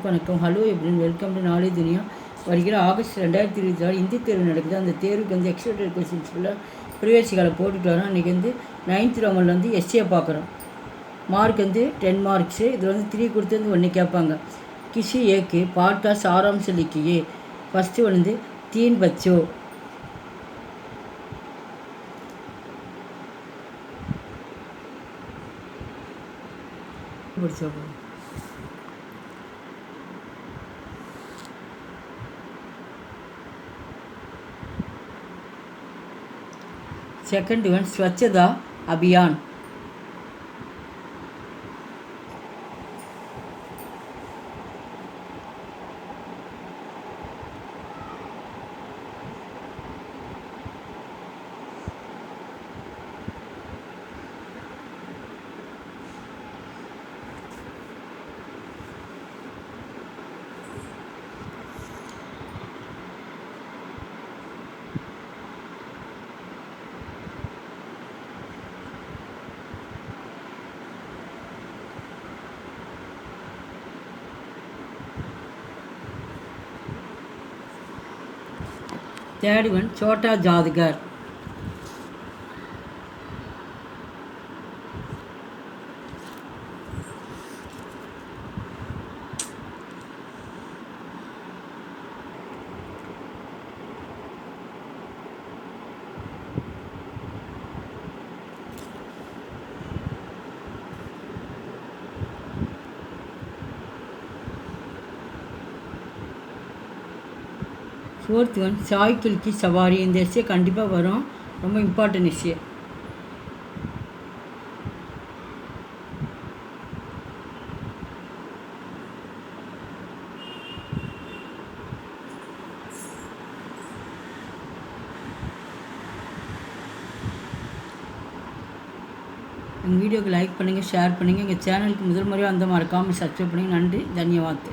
அனைவருக்கும் வணக்கம். Hello எப்ரின், welcome to நாளை துனியா. வருகிற ஆகஸ்ட் 2024 இந்தி தேர்வு நடக்குது. அந்த தேர்வுக்கு வந்து எக்ஸ்பெக்டட் கொஸ்டின்ஸ் ஃபுல்லாக ப்ரீவியஸ் காலை போட்டுட்டு வரோம். இன்றைக்கி வந்து 9th ரோமனில் வந்து எஸ்ஏ பார்க்குறோம். மார்க் வந்து 10 மார்க்ஸு. இதில் வந்து 3 கொடுத்து வந்து 1 கேட்பாங்க. கிசி ஏக்கு பாட்காஸ்ட் ஆராம் से लिखिए. ஃபஸ்ட்டு வந்து 3 बच्चों படிச்சோம். सेकंड वन स्वच्छता अभियान. थर्ड वन छोटा जादूगर. फोर्थ वन साइकिल की सवारी. இந்த எஸ்ஏ கண்டிப்பாக வரும், ரொம்ப இம்பார்ட்டன்ட் எஸ்ஏ. எங்கள் வீடியோக்கு லைக் பண்ணுங்கள், ஷேர் பண்ணுங்கள். எங்கள் சேனலுக்கு முதல் முறையாக வந்த மறக்காமல் சப்ஸ்கிரைப் பண்ணுங்கள். நன்றி, தன்யவாத்.